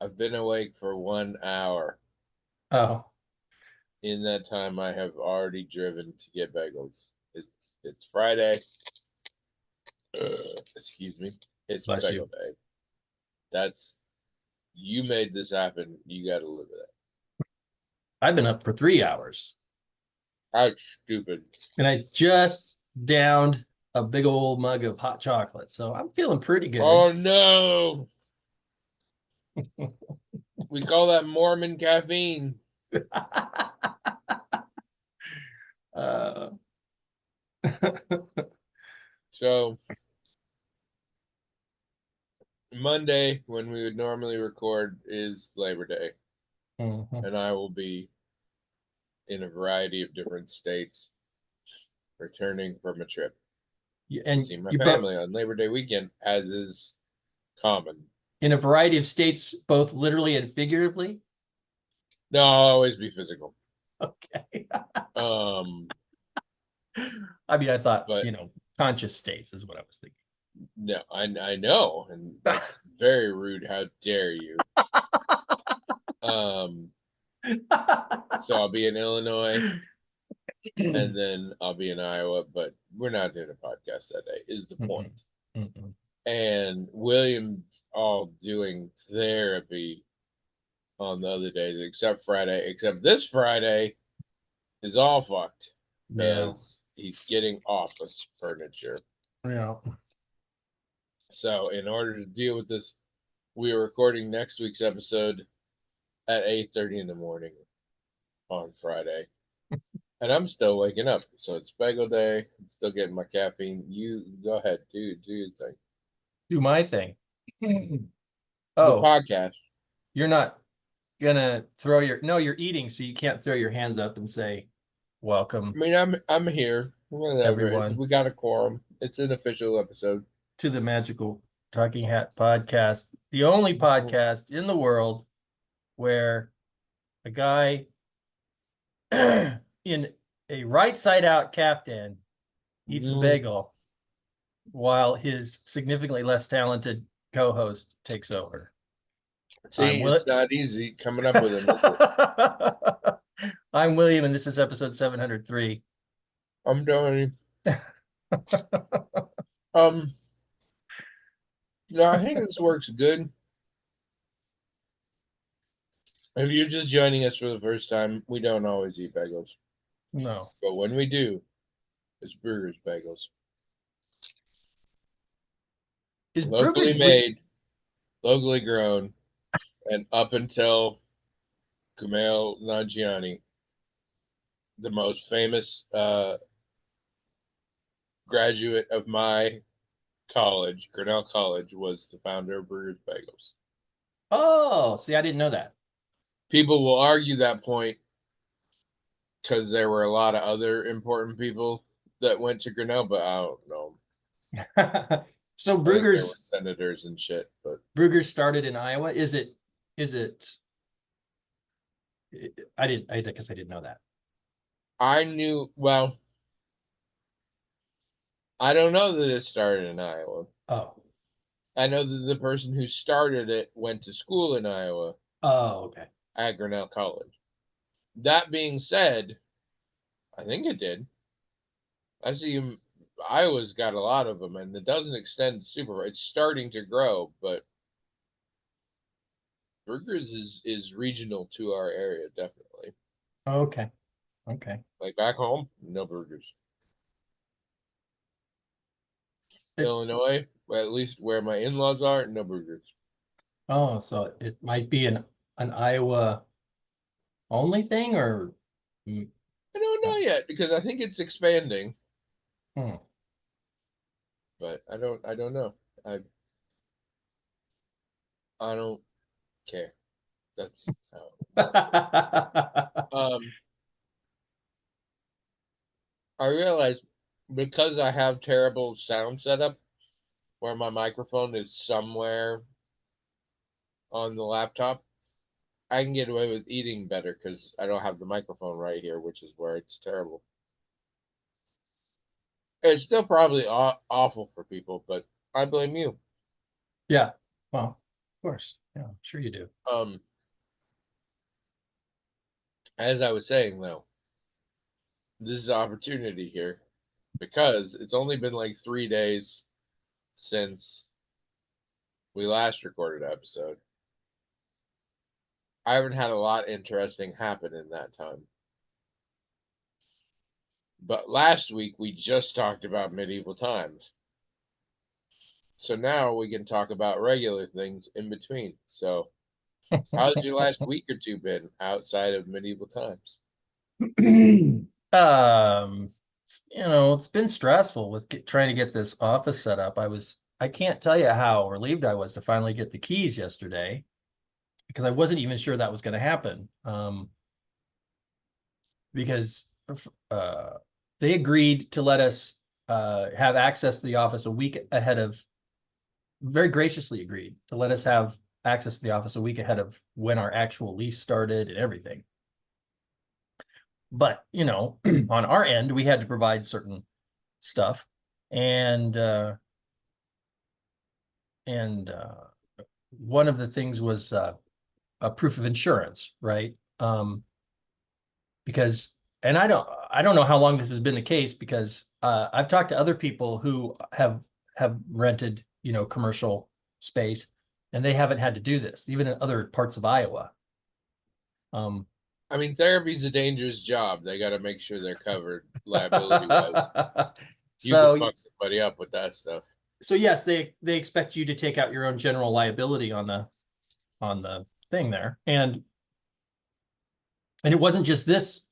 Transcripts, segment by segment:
I've been awake for 1 hour. Oh, In that time, I have already driven to get bagels. It's Friday. Excuse me. It's bless you. bagel day. That's you made this happen. You got to live with it. I've been up for 3 hours How stupid. and I just downed a big old mug of hot chocolate. So I'm feeling pretty good. Oh no! We call that Mormon caffeine. uh, So Monday, when we would normally record, is Labor Day, mhm. and I will be in a variety of different states, returning from a trip to And see my you both family on Labor Day weekend, as is common. in a variety of states, both literally and figuratively. No, I'll always be physical. Okay. Um, I mean, I thought, but conscious states is what I was thinking. no, I know, and that's very rude. How dare you? Um, so I'll be in Illinois, and then I'll be in Iowa, but we're not doing a podcast that day. Is the point? Mm-mm. Mm-mm. And William's all doing therapy on the other days, except Friday. Except this Friday is all fucked Yeah. because he's getting office furniture. Yeah. So in order to deal with this, we are recording next week's episode at 8:30 in the morning on Friday. And I'm still waking up. So it's bagel day. I'm still getting my caffeine. You go ahead, do your thing. Do my thing. The Oh, podcast. you're not gonna throw your no, you're eating, so you can't throw your hands up and say, I welcome, mean, I'm here. Whatever. everyone, We got a quorum. It's an official episode. to the Magical Talking Hat podcast, the only podcast in the world where a guy in a right side out caftan eats a Mm. bagel while his significantly less talented co-host takes over. I'm See, Will. it's not easy coming up with him, is it? I'm William, and this is episode 703. I'm telling you. Um, no, I think this works good. If you're just joining us for the first time, we don't always eat bagels. No. But when we do, it's Burgers Bagels. Is Locally Brugger's made, locally grown, and up until Kumail Nanjiani, the most famous graduate of my college, Grinnell College, was the founder of Burgers Bagels. Oh, see, I didn't know that. People will argue that point because there were a lot of other important people that went to Grinnell, but I don't know. So I think there were Brugger's senators and shit, but Brugger's started in Iowa. Is it I guess I didn't know that. I knew, well, I don't know that it started in Iowa. Oh. I know that the person who started it went to school in Iowa Oh, okay. at Grinnell College. That being said, I think it did. I see him. Iowa's got a lot of them, and it doesn't extend super far. It's starting to grow, but Burgers is regional to our area, definitely. Okay. Okay. Like back home, no Burgers. It, Illinois, well, at least where my in-laws are, no Burgers. oh, so it might be an Iowa only thing or mm, I don't know no. yet because I think it's expanding, Hmm. but I don't know. I I don't care. That's how. Um, I realize because I have terrible sound setup where my microphone is somewhere on the laptop, I can get away with eating better because I don't have the microphone right here, which is where it's terrible. It's still probably awful for people, but I blame you. Yeah. Well, of course. Yeah, sure you do. As I was saying though, this is an opportunity here because it's only been like 3 days since we last recorded an episode. I haven't had a lot interesting happen in that time. But last week we just talked about medieval times. So now we can talk about regular things in between. So how's your last week or two been outside of medieval times? It's been stressful with trying to get this office set up. I can't tell you how relieved I was to finally get the keys yesterday because I wasn't even sure that was going to happen. Because they agreed to let us have access to the office a week ahead of, very graciously agreed to let us have access to the office a week ahead of when our actual lease started and everything. But, on our end, we had to provide certain stuff. And one of the things was a proof of insurance, right? Because, and I don't know how long this has been the case because I've talked to other people who have rented, commercial space, and they haven't had to do this, even in other parts of Iowa. I mean, therapy's a dangerous job. They got to make sure they're covered liability wise. You So can fuck somebody up with that stuff. So yes, they expect you to take out your own general liability on the thing there, and it wasn't just this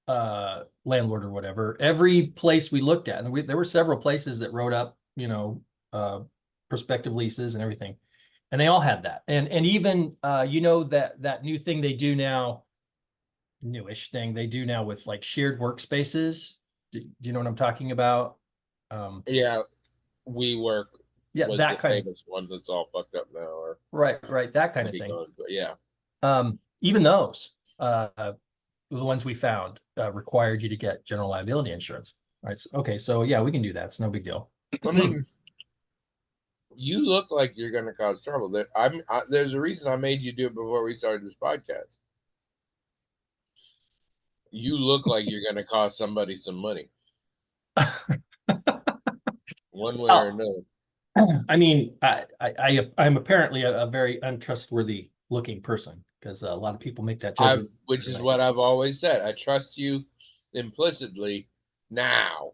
landlord or whatever. Every place we looked at, and there were several places that wrote up, prospective leases and everything, and they all had that. And even that new thing they do now, newish thing they do now with like shared workspaces. Do you know what I'm talking about? Yeah, WeWork Yeah, was that the kind of famous one that's all fucked up now, or right, that kind of thing. gone, but yeah. Even those, the ones we found, required you to get general liability insurance. Right. Okay. So yeah, we can do that. It's no big deal. I mean, you look like you're going to cause trouble. There's a reason I made you do it before we started this podcast. You look like you're going to cost somebody some money, one way or another. I mean, I'm apparently a very untrustworthy looking person because a lot of people make that judgment. Which is what I've always said. I trust you implicitly now.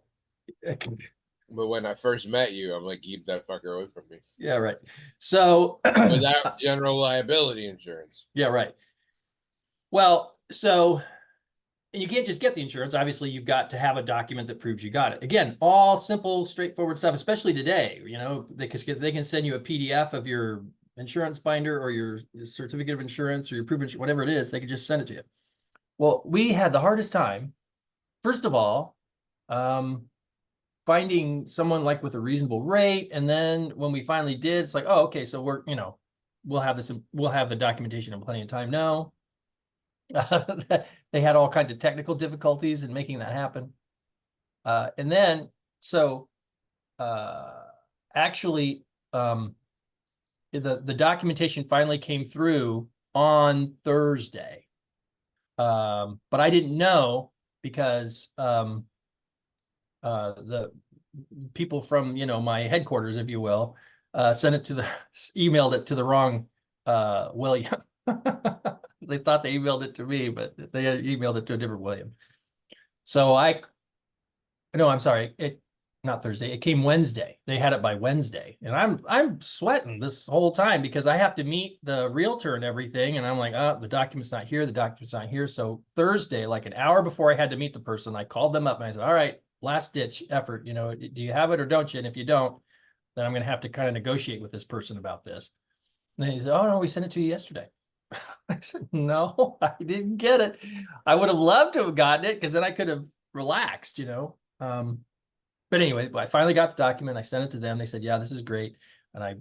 But when I first met you, I'm like, keep that fucker away from me. Yeah, right. So without general liability insurance. Yeah, right. Well, so and you can't just get the insurance. Obviously, you've got to have a document that proves you got it. Again, all simple, straightforward stuff, especially today. They can send you a PDF of your insurance binder or your certificate of insurance or your proof of insurance, whatever it is. They can just send it to you. Well, we had the hardest time, first of all, finding someone like with a reasonable rate. And then when we finally did, it's like, oh, okay, so we'll have the documentation in plenty of time. No. They had all kinds of technical difficulties in making that happen. And then, so actually, the documentation finally came through on Thursday. But I didn't know because the people from, my headquarters, if you will, emailed it to the wrong William. They thought they emailed it to me, but they emailed it to a different William. So I'm sorry, not Thursday. It came Wednesday. They had it by Wednesday, and I'm sweating this whole time because I have to meet the realtor and everything, and I'm like, the document's not here. The document's not here. So Thursday, like an hour before I had to meet the person, I called them up and I said, all right, last ditch effort. Do you have it or don't you? And if you don't, then I'm going to have to kind of negotiate with this person about this. And he said, oh no, we sent it to you yesterday. I said, no, I didn't get it. I would have loved to have gotten it because then I could have relaxed, But anyway, I finally got the document. I sent it to them. They said, yeah, this is great. And I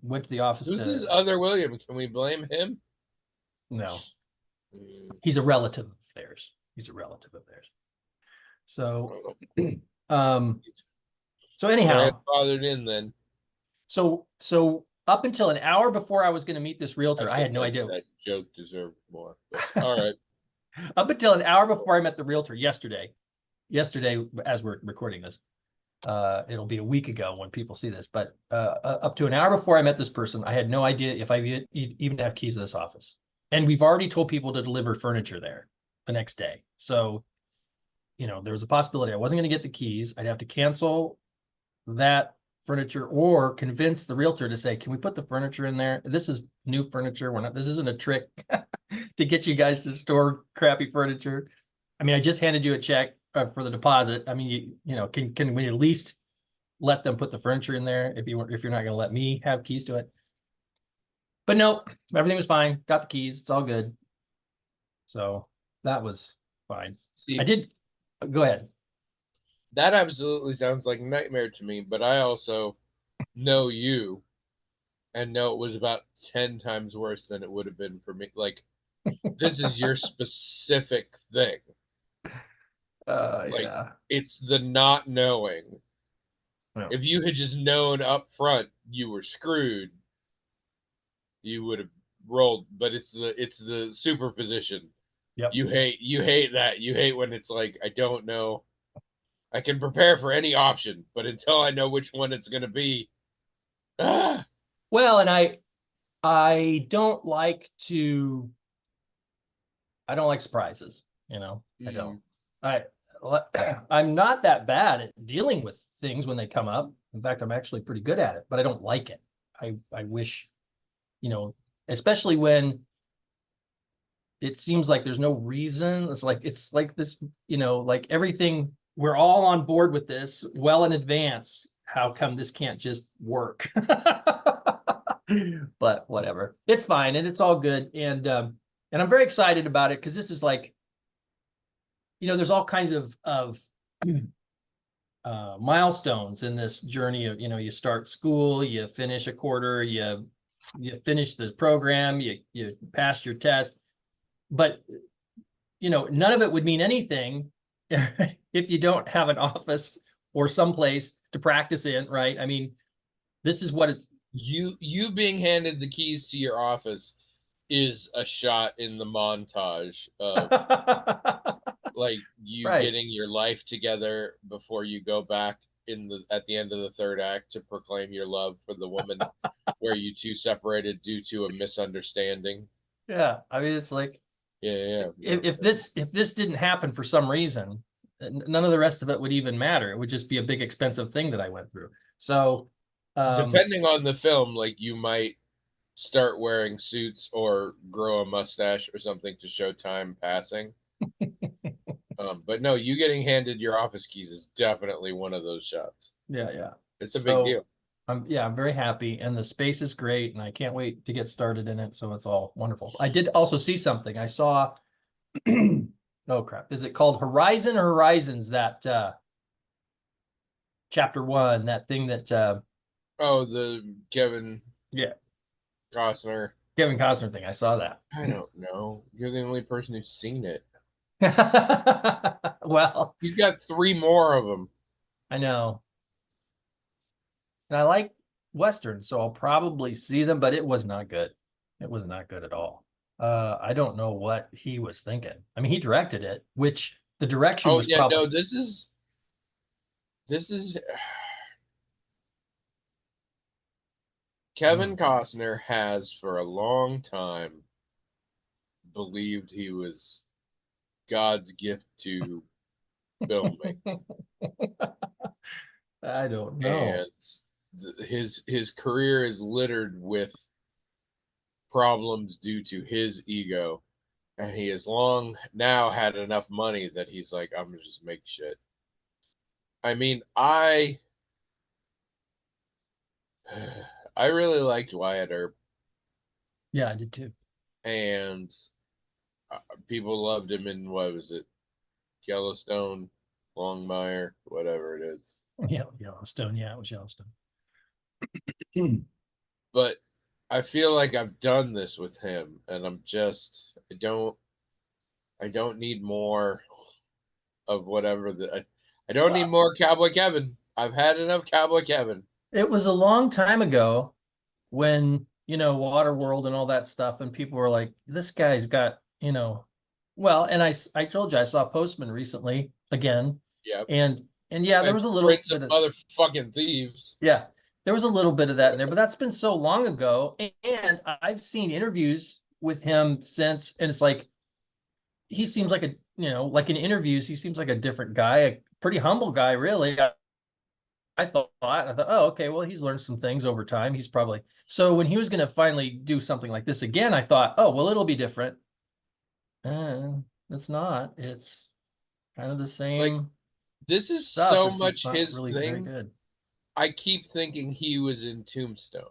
went to the office. Who's this other William? Can we blame him? No. He's a relative of theirs. So, so anyhow. Grandfathered in then. So up until an hour before I was going to meet this realtor, I feel had no like idea. that joke deserved more. But, all right. Up until an hour before I met the realtor yesterday, as we're recording this, it'll be a week ago when people see this, but up to an hour before I met this person, I had no idea if I even have keys to this office. And we've already told people to deliver furniture there the next day. So, you know, there was a possibility I wasn't going to get the keys. I'd have to cancel that furniture or convince the realtor to say, can we put the furniture in there? This is new furniture. This isn't a trick to get you guys to store crappy furniture. I mean, I just handed you a check for the deposit. I mean, you know, can we at least let them put the furniture in there if you're not going to let me have keys to it? But no, everything was fine. Got the keys. It's all good. So that was fine. See, I did. Go ahead. that absolutely sounds like a nightmare to me, but I also know you and know it was about 10 times worse than it would have been for me. Like, this is your specific thing. Like, Yeah. it's the not knowing. Yeah. If you had just known up front you were screwed, you would have rolled. But it's the superposition. Yep. You hate that. You hate when it's like, I don't know. I can prepare for any option, but until I know which one it's going to be, ah. Well, and I don't like surprises, you know. I don't. I I'm not that bad at dealing with things when they come up. In fact, I'm actually pretty good at it, but I don't like it. I wish, you know, especially when it seems like there's no reason. It's like this, you know, like everything, we're all on board with this well in advance. How come this can't just work? But whatever. It's fine and it's all good. And I'm very excited about it because this is like, you know, there's all kinds of milestones in this journey of, you know, you start school, you finish a quarter, you finish the program, you pass your test. But, you know, none of it would mean anything if you don't have an office or someplace to practice in, right? I mean, this is what it's. You being handed the keys to your office is a shot in the montage of like you Right. getting your life together before you go back at the end of the third act to proclaim your love for the woman where you two separated due to a misunderstanding. Yeah. I mean, it's like, Yeah. if this didn't happen for some reason, none of the rest of it would even matter. It would just be a big expensive thing that I went through. So Depending on the film, like you might start wearing suits or grow a mustache or something to show time passing. But no, you getting handed your office keys is definitely one of those shots. yeah. It's a big deal. I'm very happy, and the space is great, and I can't wait to get started in it. So it's all wonderful. I did also see something. I saw, oh crap, is it called Horizon or Horizons? That chapter 1, that thing that Oh, the yeah, Costner. Kevin Costner thing. I saw that. I don't know. You're the only person who's seen it. Well, He's got 3 more of them. I know. And I like Westerns, so I'll probably see them, but it was not good. It was not good at all. I don't know what he was thinking. I mean, he directed it, which the direction Oh was yeah, probably. no, this is Kevin Costner has for a long time believed he was God's gift to filmmaking. I don't know. And his career is littered with problems due to his ego, and he has long now had enough money that he's like, I'm gonna just make shit. I mean, I really liked Wyatt Earp, Yeah, I did too. and people loved him in, what was it, Yellowstone, Longmire, whatever it is. Yeah, Yellowstone. Yeah, it was Yellowstone. But I feel like I've done this with him, and I don't need more of whatever I don't need more Cowboy Kevin. I've had enough Cowboy Kevin. It was a long time ago, when, Waterworld and all that stuff, and people were like, this guy's got, well, and I told you, I saw Postman recently again, Yeah. and yeah, there And was a little Prince of bit of, Motherfucking Thieves. yeah, there was a little bit of that in there, but that's been so long ago. And I've seen interviews with him since, and it's like, he seems like like in interviews, he seems like a different guy, a pretty humble guy, really. I thought, oh, okay, well, he's learned some things over time. He's probably, so when he was going to finally do something like this again, I thought, oh, well, it'll be different. It's not. It's kind of the Like, same this is stuff. so It's just much not his really very thing. good. I keep thinking he was in Tombstone.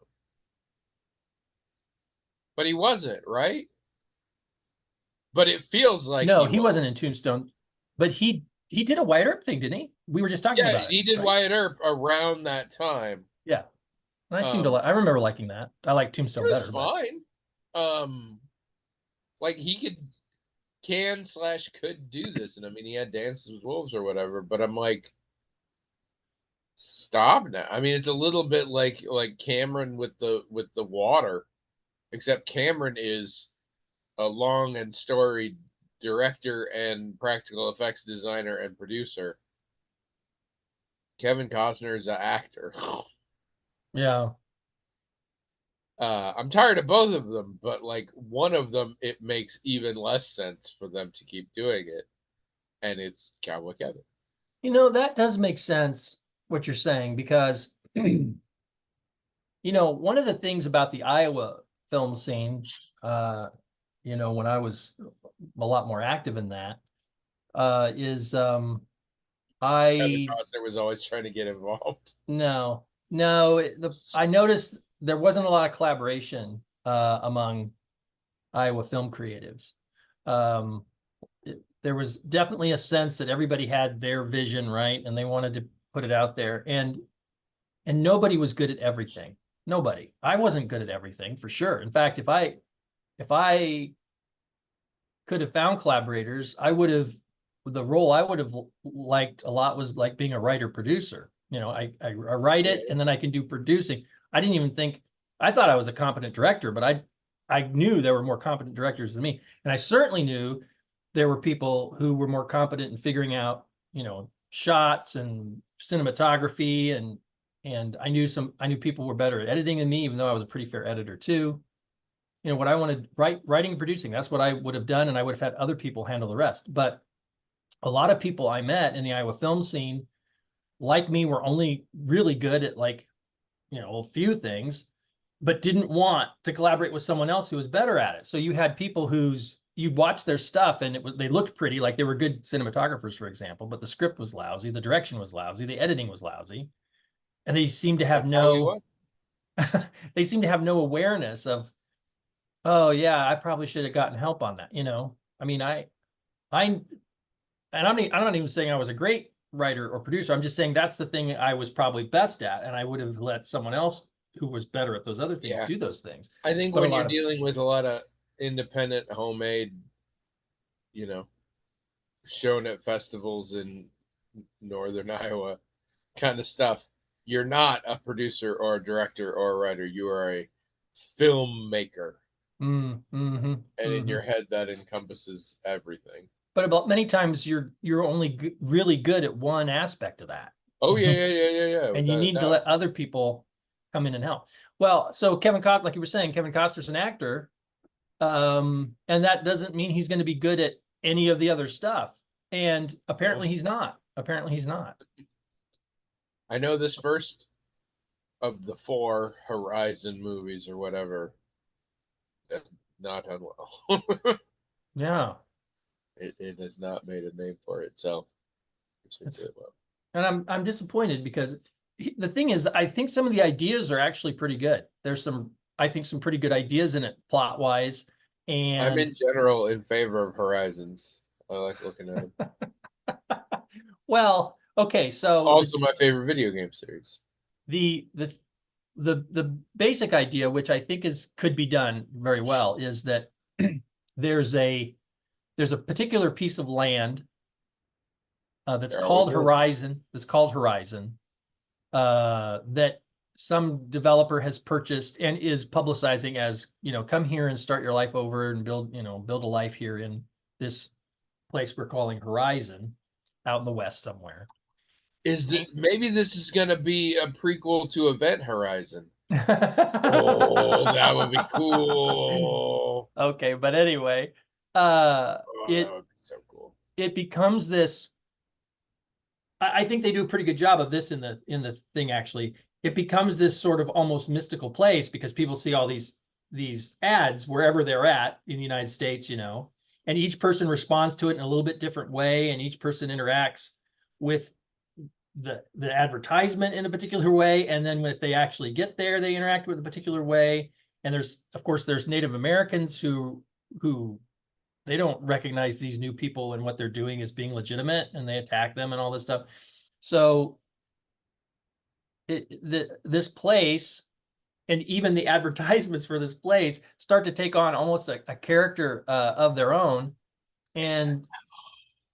But he wasn't, right? But it feels like No, he he wasn't in was. Tombstone, but he did a Wyatt Earp thing, didn't he? We were just talking Yeah, about it, he did right? Wyatt Earp around that time. Yeah. And I seem to Um, like, I remember liking that. I like it Tombstone was better, but fine. Like he could do this, and I mean he had Dances with Wolves or whatever. But I'm like, stop now. I mean, it's a little bit like Cameron with the water, except Cameron is a long and storied director and practical effects designer and producer. Kevin Costner is an actor. yeah. I'm tired of both of them, but like one of them, it makes even less sense for them to keep doing it, and it's Cowboy Kevin. That does make sense what you're saying, because one of the things about the Iowa film scene, when I was a lot more active in that, is Kevin I Costner was always trying to get involved. no, no, I noticed there wasn't a lot of collaboration among Iowa film creatives. Um, there was definitely a sense that everybody had their vision, right, and they wanted to put it out there, and nobody was good at everything. Nobody. I wasn't good at everything, for sure. In fact, if I could have found collaborators, the role I would have liked a lot was like being a writer producer. I write Yeah, it and then I can do producing. I thought I was a competent director, but I knew there were more competent directors than me. And I certainly knew there were people who were more competent in figuring out, shots and cinematography, and I knew people were better at editing than me, even though I was a pretty fair editor too. What I wanted, writing and producing, that's what I would have done, and I would have had other people handle the rest. But a lot of people I met in the Iowa film scene, like me, were only really good at a few things, but didn't want to collaborate with someone else who was better at it. So you had people you'd watch their stuff and they looked pretty, like they were good cinematographers, for example, but the script was lousy, the direction was lousy, the editing was lousy, and they seemed to have that's how he no was. they seemed to have no awareness of, oh yeah, I probably should have gotten help on that. I mean, I, and I'm not even saying I was a great writer or producer. I'm just saying that's the thing I was probably best at, and I would have let someone else who was better at those other things Yeah, do those things. I think But a when you're lot of, dealing with a lot of independent, homemade, you know, shown at festivals in northern Iowa kind of stuff, you're not a producer or a director or a writer. You are a filmmaker, and in your head that encompasses everything. but about many times you're only really good at one aspect of that, Oh yeah, yeah, yeah, yeah, yeah, and you without a need to doubt. let other people come in and help. Well, so Kevin Costner, like you were saying, Kevin Costner's an actor, and that doesn't mean he's going to be good at any of the other stuff. And No. apparently he's not. Apparently he's not. I know this first of the four Horizon movies or whatever that's not done well. Yeah. It has not made a name for itself particularly well. And I'm disappointed because the thing is, I think some of the ideas are actually pretty good. There's I think some pretty good ideas in it plot wise. I'm And in general in favor of Horizons. I like looking at them. well, okay, so Also, my favorite video game series. the the the basic idea, which I think could be done very well, is that there's a particular piece of land that's There always called is. Horizon. That some developer has purchased and is publicizing as, come here and start your life over and build a life here in this place we're calling Horizon out in the West somewhere. Maybe this is going to be a prequel to Event Horizon? Oh, that would be cool. Okay, but anyway, That it would be so cool. it becomes this. I think they do a pretty good job of this in the thing. Actually, it becomes this sort of almost mystical place because people see all these ads wherever they're at in the United States, and each person responds to it in a little bit different way, and each person interacts with the advertisement in a particular way, and then if they actually get there, they interact with a particular way. And of course there's Native Americans who they don't recognize these new people and what they're doing as being legitimate, and they attack them and all this stuff. So this place and even the advertisements for this place start to take on almost a character of their own. And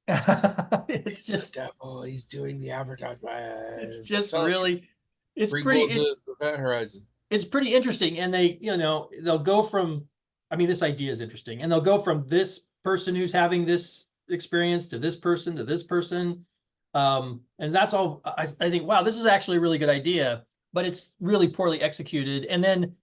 it's just the devil. He's doing the advertisement. It's just really, it's pretty. Event Horizon. It's pretty interesting, and they'll go from. I mean, this idea is interesting, and they'll go from this person who's having this experience to this person to this person, and that's all. I think, wow, this is actually a really good idea, but it's really poorly executed. And then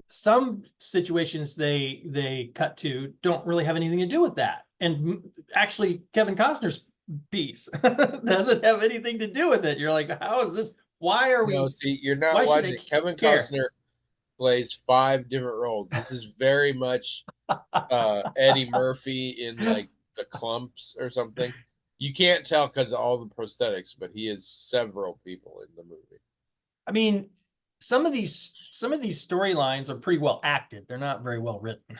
some situations they cut to don't really have anything to do with that. And actually, Kevin Costner's piece doesn't have anything to do with it. You're like, how is this? Why are we? No, see, you're not watching. Kevin Costner plays 5 different roles. This is very much Eddie Murphy in like The Clumps or something. You can't tell because of all the prosthetics, but he is several people in the movie. I mean, some of these storylines are pretty well acted. They're not very well written,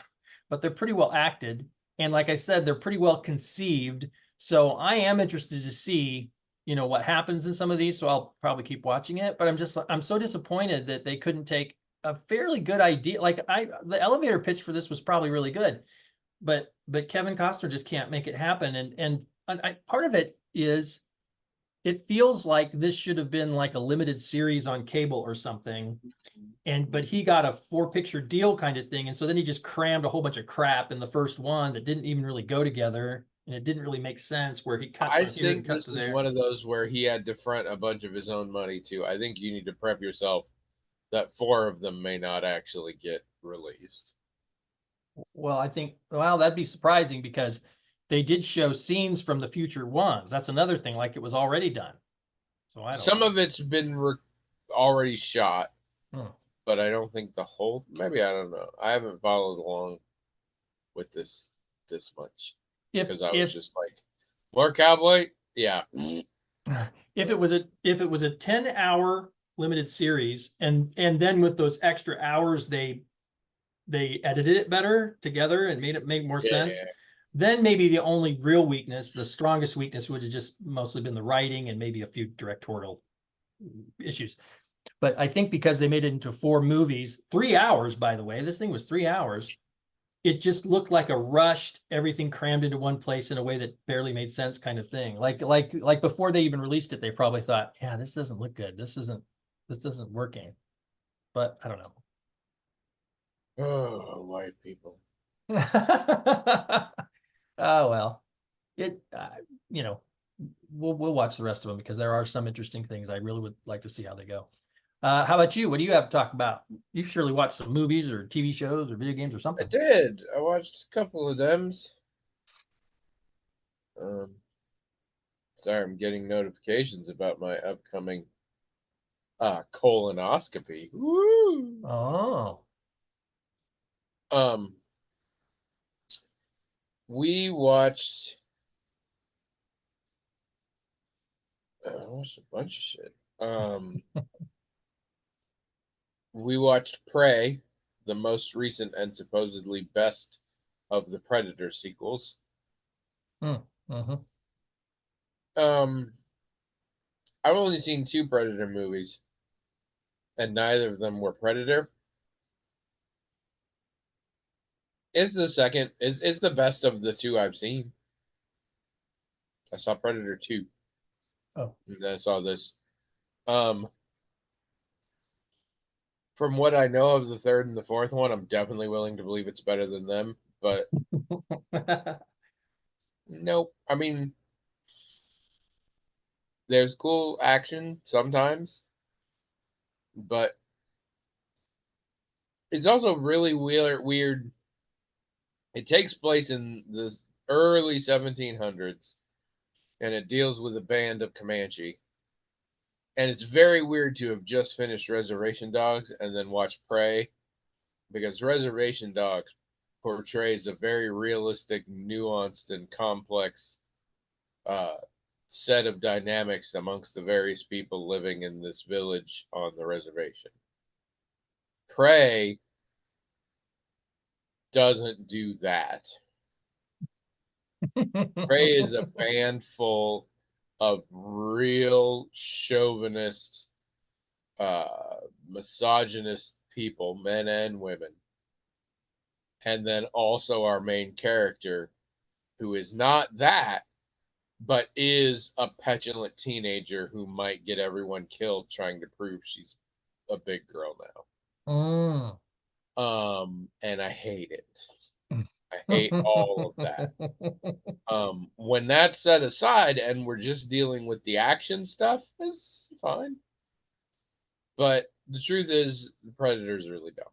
but they're pretty well acted. And like I said, they're pretty well conceived. So I am interested to see, what happens in some of these. So I'll probably keep watching it, but I'm so disappointed that they couldn't take a fairly good idea. Like the elevator pitch for this was probably really good, but Kevin Costner just can't make it happen. And part of it is, it feels like this should have been like a limited series on cable or something. But he got a 4-picture deal kind of thing. And so then he just crammed a whole bunch of crap in the first one that didn't even really go together. And it didn't really make sense where he cut. I think this is one of those where he had to front a bunch of his own money too. I think you need to prep yourself that 4 of them may not actually get released. Well, I think, that'd be surprising because they did show scenes from the future ones. That's another thing, like it was already done. So Some of it's been already shot, but I don't think the whole. Maybe, I don't know. I haven't followed along with this much because I was just like, more cowboy, yeah. If it was a 10-hour limited series, and then with those extra hours they edited it better together and made it make more sense. Then maybe the only real weakness, the strongest weakness, would have just mostly been the writing and maybe a few directorial issues. But I think because they made it into 4 movies, 3 hours, by the way, this thing was 3 hours. It just looked like a rushed, everything crammed into one place in a way that barely made sense kind of thing. Like before they even released it, they probably thought, yeah, this doesn't look good. This isn't working. But I don't know. Oh, white people. Oh, well, we'll watch the rest of them because there are some interesting things. I really would like to see how they go. How about you? What do you have to talk about? You surely watched some movies or TV shows or video games or something. I did. I watched a couple of them. Sorry, I'm getting notifications about my upcoming colonoscopy. Woo! Oh. We watched a bunch of shit. We watched Prey, the most recent and supposedly best of the Predator sequels. Mm-hmm. I've only seen 2 Predator movies, and neither of them were Predator. It's the best of the 2 I've seen. I saw Predator 2. Oh. And then I saw this. From what I know of the third and the fourth one, I'm definitely willing to believe it's better than them. But nope. I mean, there's cool action sometimes, but it's also really weird. It takes place in the early 1700s, and it deals with a band of Comanche. And it's very weird to have just finished Reservation Dogs and then watch Prey, because Reservation Dogs portrays a very realistic, nuanced, and complex uh, set of dynamics amongst the various people living in this village on the reservation. Prey doesn't do that. Prey is a band full of real chauvinist, misogynist people, men and women. And then also our main character, who is not that, but is a petulant teenager who might get everyone killed trying to prove she's a big girl Mm. now. And I hate it. I hate all of that. When that's set aside and we're just dealing with the action stuff, is fine. But the truth is, the Predator's really dumb.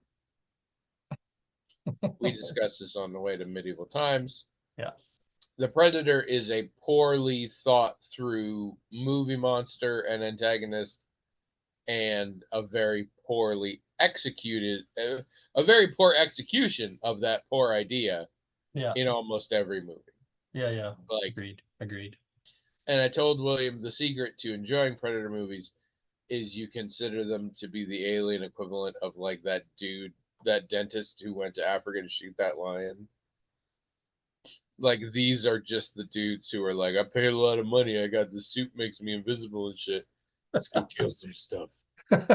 We discussed this on the way to Medieval Times. Yeah. The Predator is a poorly thought through movie monster and antagonist, and a very poorly executed, a very poor execution of that poor idea Yeah. in almost every movie. Yeah. Like, Agreed. and I told William the secret to enjoying Predator movies is you consider them to be the alien equivalent of like that dude, that dentist who went to Africa to shoot that lion. Like, these are just the dudes who are like, I paid a lot of money. I got this suit makes me invisible and shit. Let's go kill some stuff. Then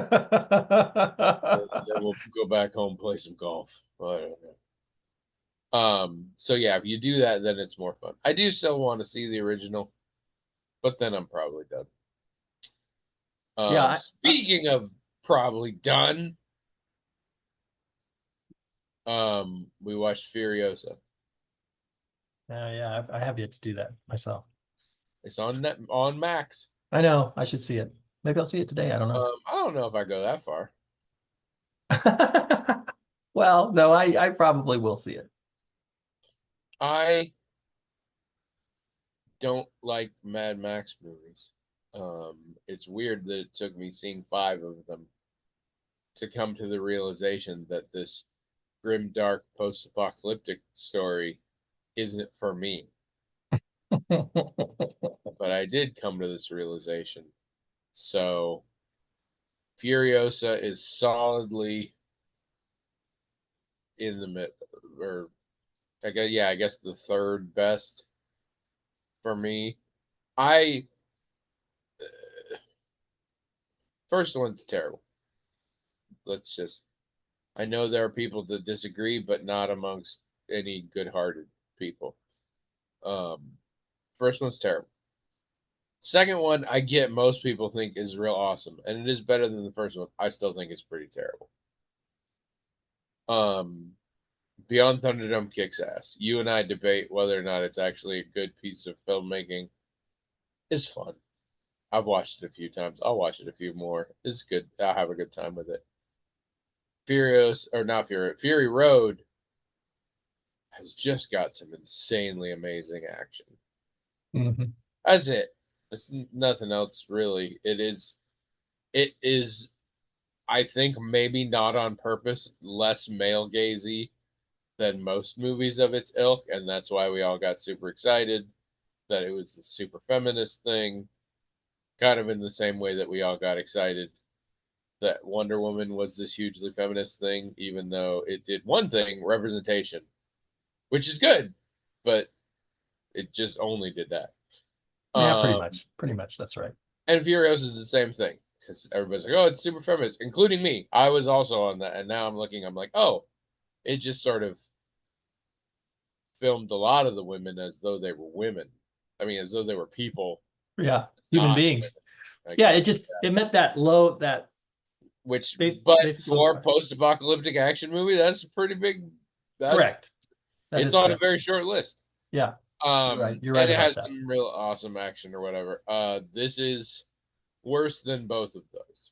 we'll go back home, play some golf. I don't know. So yeah, if you do that, then it's more fun. I do still want to see the original, but then I'm probably done. Yeah. Speaking of probably done, we watched Furiosa. Yeah, I have yet to do that myself. It's on Max. I know. I should see it. Maybe I'll see it today. I don't know. I don't know if I go that far. Well, no, I probably will see it. I don't like Mad Max movies. It's weird that it took me seeing 5 of them to come to the realization that this grim, dark, post-apocalyptic story isn't for me. But I did come to this realization. So Furiosa is solidly in the mid, or I guess the third best for me. First one's terrible. I know there are people that disagree, but not amongst any good-hearted people. First one's terrible. Second one, I get most people think is real awesome, and it is better than the first one. I still think it's pretty terrible. Beyond Thunderdome kicks ass. You and I debate whether or not it's actually a good piece of filmmaking. It's fun. I've watched it a few times. I'll watch it a few more. It's good. I'll have a good time with it. Fury Road has just got some insanely amazing action. Mm-hmm. That's it. It's nothing else really. It is, I think, maybe not on purpose, less male gazy than most movies of its ilk, and that's why we all got super excited that it was a super feminist thing, kind of in the same way that we all got excited that Wonder Woman was this hugely feminist thing, even though it did one thing, representation, which is good, but it just only did that. Yeah, pretty much. That's right. And Furiosa is the same thing, because everybody's like, oh, it's super feminist, including me. I was also on that, and now I'm like, oh, it just sort of filmed a lot of the women as though they were women. I mean, as though they were people. Yeah, human beings. Like, Yeah, it meant that which, Bas- but basically, for post-apocalyptic action movie, that's a pretty big. correct. That It's is on a correct. very short list. Yeah, you're right. You're And right it about has that. some real awesome action or whatever. This is worse than both of those,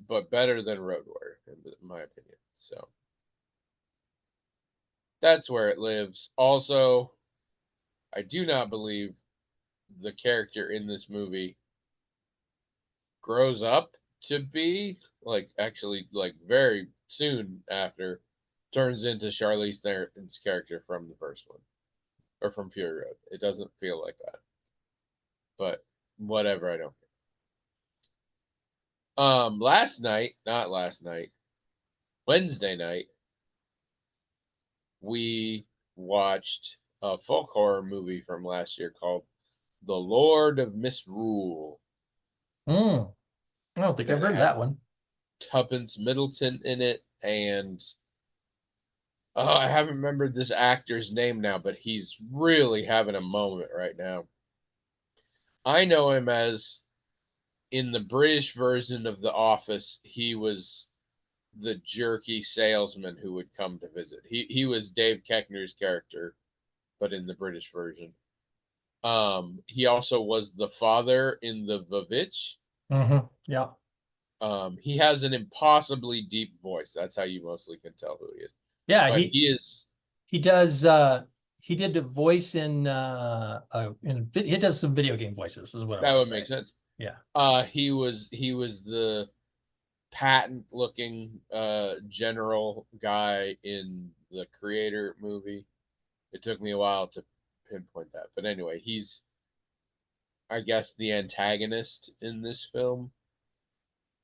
but better than Road Warrior, in my opinion. So that's where it lives. Also, I do not believe the character in this movie grows up to be like actually like very soon after turns into Charlize Theron's character from the first one or from Fury Road. It doesn't feel like that, but whatever. I don't. Not last night, Wednesday night, we watched a folk horror movie from last year called The Lord of Misrule. Mm, I don't think I've And it heard had that one. Tuppence Middleton in it, and I haven't remembered this actor's name now, but he's really having a moment right now. I know him as in the British version of The Office, he was the jerky salesman who would come to visit. He was Dave Keckner's character, but in the British version. He also was the father in the Vavitch. Yeah. He has an impossibly deep voice. That's how you mostly can tell who he is. Yeah, But he is. he does he did the voice he does some video game voices, is what I That want to would say. make sense. Yeah. He was the patent looking general guy in the Creator movie. It took me a while to pinpoint that, but anyway, he's I guess the antagonist in this film.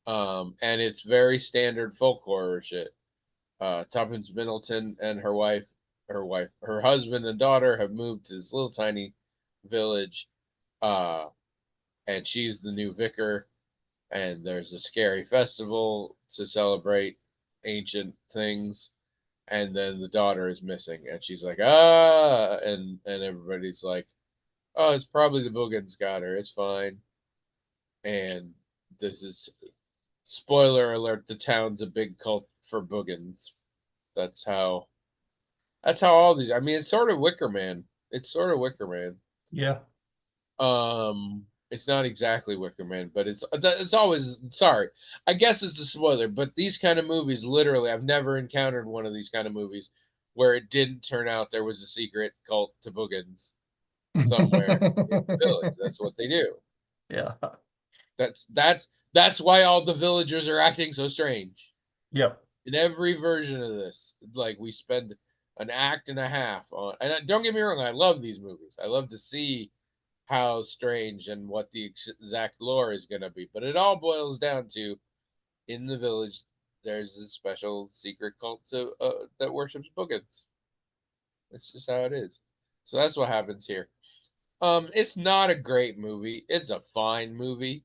And it's very standard folk horror shit. Tuppence Middleton and her husband and daughter have moved to this little tiny village, uh, and she's the new vicar. And there's a scary festival to celebrate ancient things, and then the daughter is missing, and she's like, and everybody's like, oh, it's probably the Boogans got her. It's fine. And this is spoiler alert: the town's a big cult for Boogans. That's how. That's how all these. I mean, it's sort of Wicker Man. It's sort of Wicker Man. Yeah. It's not exactly Wicker Man, but it's always sorry. I guess it's a spoiler, but these kind of movies, literally, I've never encountered one of these kind of movies where it didn't turn out there was a secret cult to Boogans somewhere in the village. That's what they do. Yeah. That's why all the villagers are acting so strange. Yep. In every version of this, like we spend an act and a half on. And don't get me wrong, I love these movies. I love to see how strange and what the exact lore is going to be. But it all boils down to in the village, there's a special secret cult that worships Boogans. It's just how it is. So that's what happens here. It's not a great movie. It's a fine movie.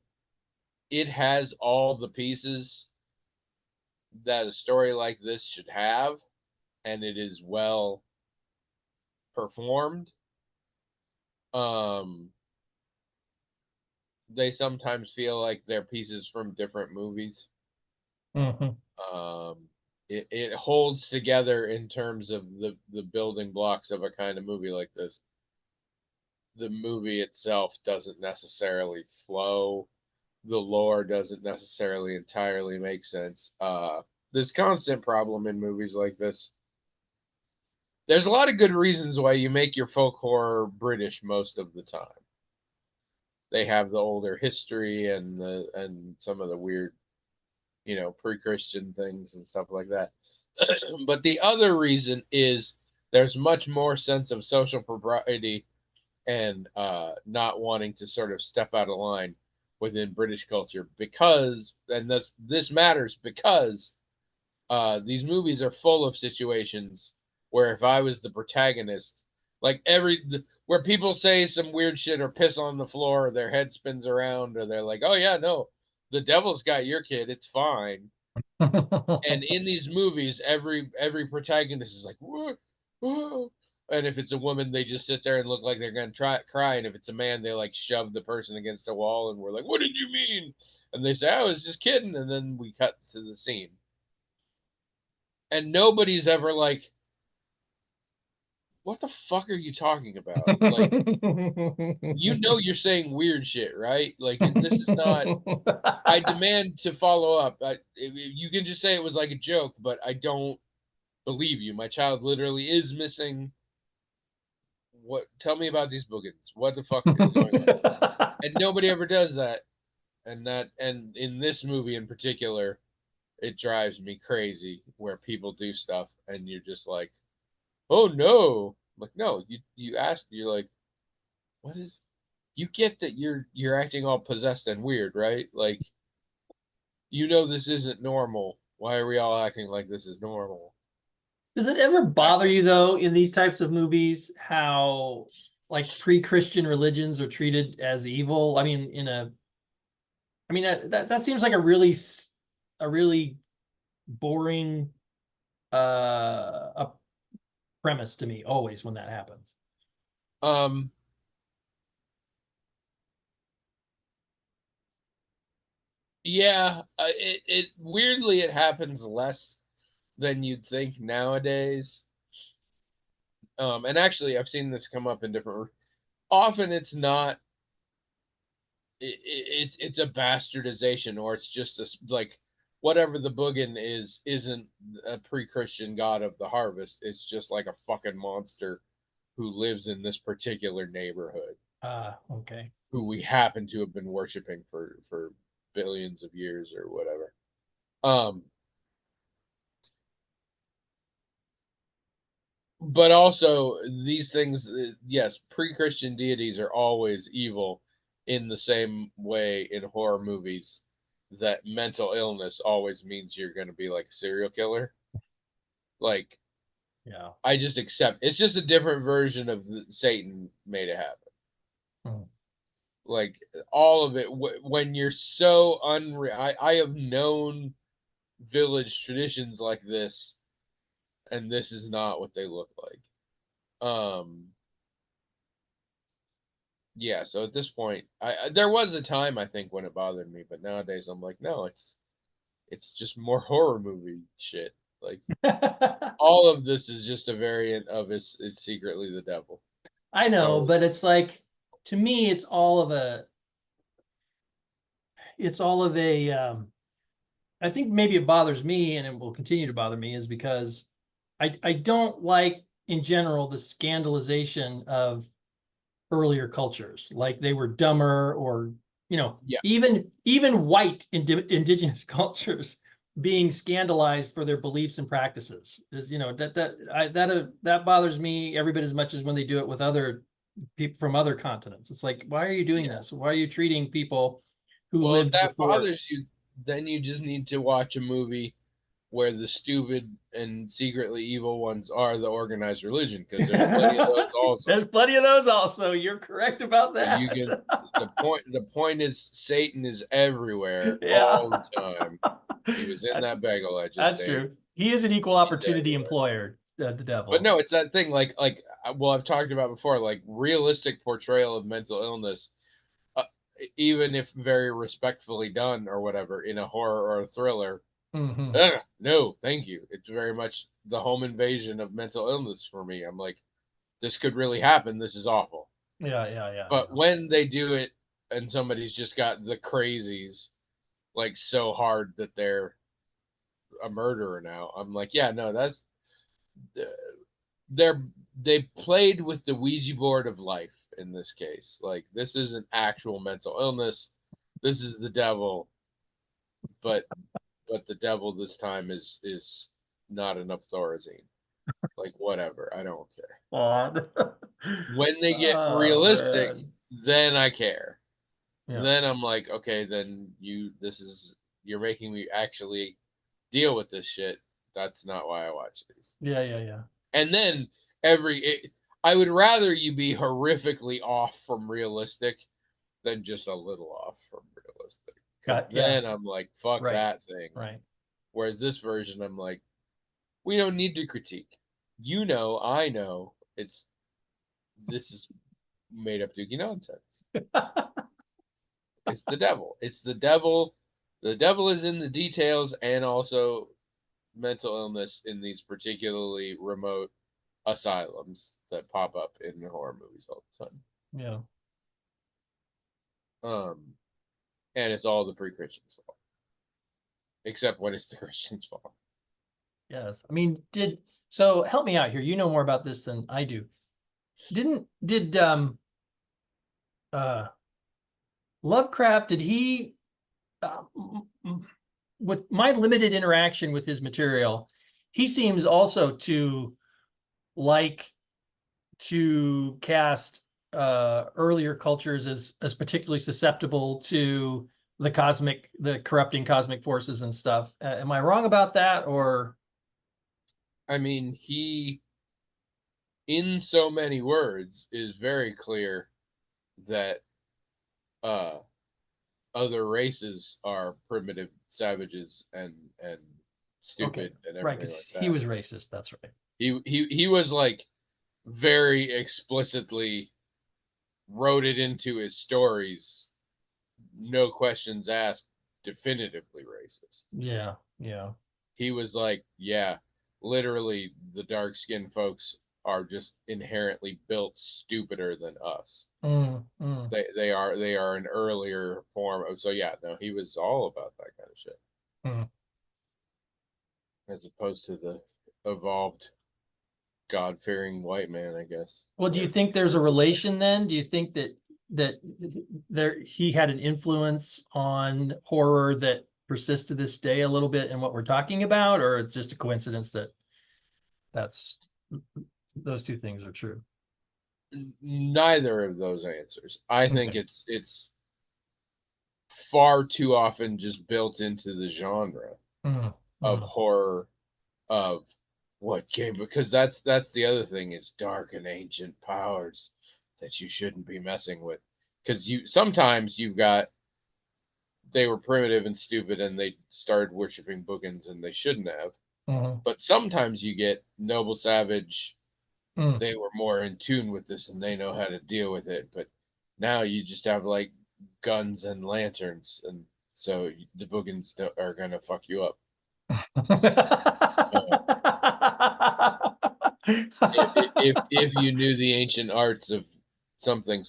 It has all the pieces that a story like this should have, and it is well performed. Um, they sometimes feel like they're pieces from different movies. Hmm. It holds together in terms of the building blocks of a kind of movie like this. The movie itself doesn't necessarily flow. The lore doesn't necessarily entirely make sense. This constant problem in movies like this. There's a lot of good reasons why you make your folk horror British most of the time. They have the older history and some of the weird, pre-Christian things and stuff like that. But the other reason is there's much more sense of social propriety and not wanting to sort of step out of line within British culture because, and this matters because these movies are full of situations where if I was the protagonist, like where people say some weird shit or piss on the floor, or their head spins around, or they're like, "Oh yeah, no, the devil's got your kid, it's fine." And in these movies, every protagonist is like, whoa, whoa, And if it's a woman, they just sit there and look like they're gonna cry. And if it's a man, they like shove the person against a wall, and we're like, "What did you mean?" And they say, "I was just kidding," and then we cut to the scene. And nobody's ever like, "What the fuck are you talking about?" Like, you're saying weird shit, right? Like, this is not. I demand to follow up. You can just say it was like a joke, but I don't believe you. My child literally is missing. What? Tell me about these boogans. What the fuck is going on? And nobody ever does that. And in this movie in particular, it drives me crazy where people do stuff and you're just like, oh no. Like, no, you ask, you're like, what is, you get that you're acting all possessed and weird, right? Like, this isn't normal. Why are we all acting like this is normal? Does it ever bother you though in these types of movies how like pre-Christian religions are treated as evil? That seems like a really boring a premise to me always when that happens. Um, yeah, it weirdly it happens less than you'd think nowadays. And actually, I've seen this come up in different. Often, it's not. It's a bastardization, or it's just like whatever the Boogan isn't a pre-Christian god of the harvest. It's just like a fucking monster who lives in this particular neighborhood, Okay. who we happen to have been worshiping for billions of years or whatever. Um, but also these things, yes, pre-Christian deities are always evil in the same way in horror movies that mental illness always means you're going to be like a serial killer. Like, Yeah. I just accept it's just a different version of Satan made it happen. Hmm. Like, all of it, when you're so unreal. I have known village traditions like this, and this is not what they look like. Yeah, so at this point, there was a time I think when it bothered me, but nowadays I'm like, no, it's just more horror movie shit. Like, all of this is just a variant of it's secretly the devil. I It's know, but always. it's like to me, it's all of a I think maybe it bothers me and it will continue to bother me is because I don't like in general the scandalization of earlier cultures, like they were dumber or Yeah. even white indigenous cultures being scandalized for their beliefs and practices is that bothers me every bit as much as when they do it with other people from other continents. It's like, why are you doing Yeah. this? Why are you treating people who Well, if lived that before? bothers you, then you just need to watch a movie where the stupid and secretly evil ones are the organized religion, because there's plenty of those also. There's plenty of those also. You're correct about So you that. can the point is Satan is everywhere Yeah. all the time. He was in That's that bagel I just that's ate. true. He is an equal He's opportunity everywhere. employer, the But devil. no, it's that thing well, I've talked about before, like realistic portrayal of mental illness, uh, even if very respectfully done or whatever in a horror or a thriller. Hmm. Ugh, no, thank you. It's very much the home invasion of mental illness for me. I'm like, this could really happen. This is awful. Yeah, yeah, yeah, But yeah. when they do it and somebody's just got the crazies like so hard that they're a murderer now, I'm like, yeah, no, that's they're they played with the Ouija board of life in this case. Like, this isn't actual mental illness. This is the devil, but the devil this time is not enough Thorazine. Like, whatever, I don't care. God. When they get Oh realistic, man. then I care. Yeah. Then I'm like, okay, then you're making me actually deal with this shit. That's not why I watch these. Yeah, yeah, yeah. And then I would rather you be horrifically off from realistic than just a little off from realistic. Because Yeah, then I'm like, fuck right, that thing. right. Whereas this version, I'm like, we don't need to critique. I know. This is made up dookie nonsense. It's the devil. It's the devil. The devil is in the details, and also mental illness in these particularly remote asylums that pop up in horror movies all the time. Yeah. And it's all the pre-Christians' fault, except when it's the Christians' fault. Yes. I mean, so help me out here. You know more about this than I do. Did Lovecraft, did he with my limited interaction with his material, he seems also to like to cast earlier cultures as particularly susceptible to the corrupting cosmic forces and stuff. Am I wrong about that, or? I mean, he, in so many words, is very clear that other races are primitive savages and stupid and Right, everything because like that. he was racist. That's right. He was like very explicitly wrote it into his stories, no questions asked, definitively racist. Yeah, yeah. He was like, yeah, literally the dark skinned folks are just inherently built stupider than us. They are an earlier form of, so yeah, no, he was all about that kind of shit. As opposed to the evolved God-fearing white man, I guess. Well, do you think there's a relation then? Do you think that he had an influence on horror that persists to this day a little bit in what we're talking about, or it's just a coincidence that those two things are true? Neither of those answers. I think it's far too often just built into the genre of horror of what game, because that's the other thing, is dark and ancient powers that you shouldn't be messing with, because sometimes you've got, they were primitive and stupid and they started worshiping boogans and they shouldn't have. But sometimes you get noble savage, they were more in tune with this and they know how to deal with it. But now you just have like guns and lanterns, and so the boogans are gonna fuck you up. If you knew the ancient arts of something,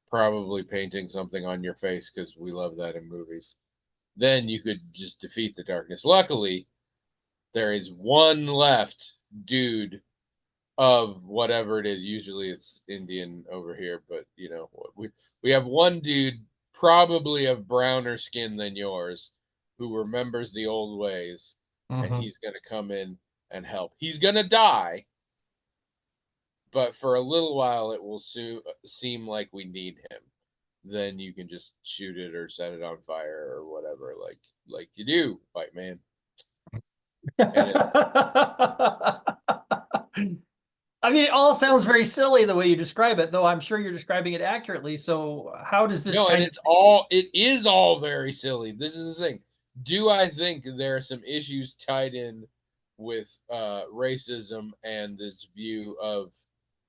probably painting something on your face, because we love that in movies, then you could just defeat the darkness. Luckily, there is one left dude of whatever it is. Usually it's Indian over here, but we have one dude, probably of browner skin than yours, who remembers the old ways, and he's going to come in and help. He's going to die, but for a little while it will seem like we need him. Then you can just shoot it or set it on fire or whatever, like you do, white man. I mean, it all sounds very silly the way you describe it, though I'm sure you're describing it accurately. So how does this it is all very silly. This is the thing. Do I think there are some issues tied in with racism and this view of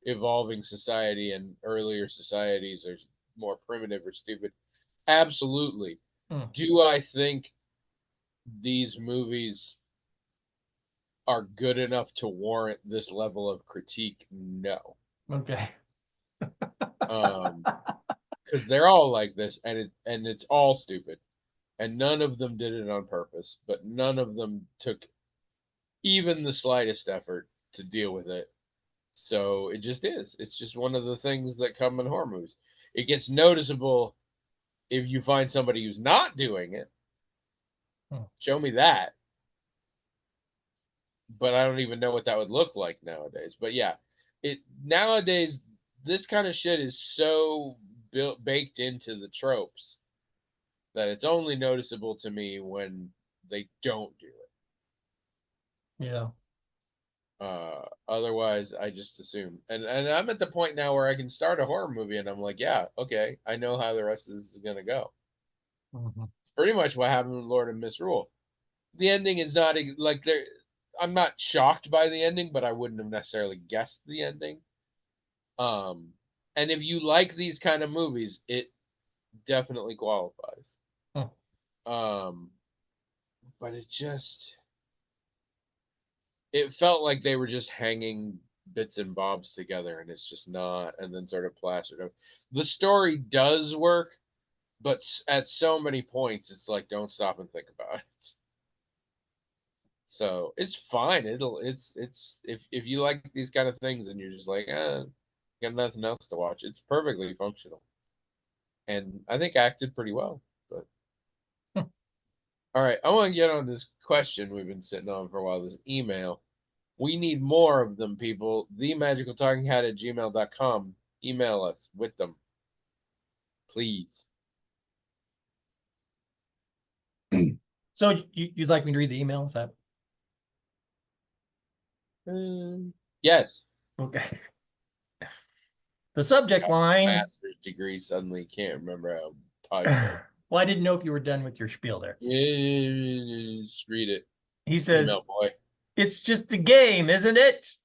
evolving society, and earlier societies are more primitive or stupid? Absolutely. Do I think these movies are good enough to warrant this level of critique? No. Okay. Because they're all like this, and it's all stupid, and none of them did it on purpose, but none of them took even the slightest effort to deal with it. So it just is. It's just one of the things that come in horror movies. It gets noticeable if you find somebody who's not doing it. Show me that. But I don't even know what that would look like nowadays. But yeah, nowadays this kind of shit is so baked into the tropes that it's only noticeable to me when they don't do it. Yeah. Otherwise, I just assume. And I'm at the point now where I can start a horror movie and I'm like, yeah, okay, I know how the rest of this is gonna go. Pretty much what happened with Lord of Misrule. The ending is not like I'm not shocked by the ending, but I wouldn't have necessarily guessed the ending. And if you like these kind of movies, it definitely qualifies. Hmm. But it felt like they were just hanging bits and bobs together, and it's just not, and then sort of plastered over. The story does work, but at so many points, it's like, don't stop and think about it. So it's fine. It's if you like these kind of things and you're just like, got nothing else to watch, it's perfectly functional. And I think acted pretty well. But Hmm. all right, I want to get on this question we've been sitting on for a while, this email. We need more of them, people. TheMagicalTalkingHat@gmail.com. Email us with them, please. So you'd like me to read the email? Is that Yes. okay? The subject line. Master's degree suddenly can't remember how podcast. Well, I didn't know if you were done with your spiel there. Just read it. He says, Email boy. "It's just a game, isn't it?"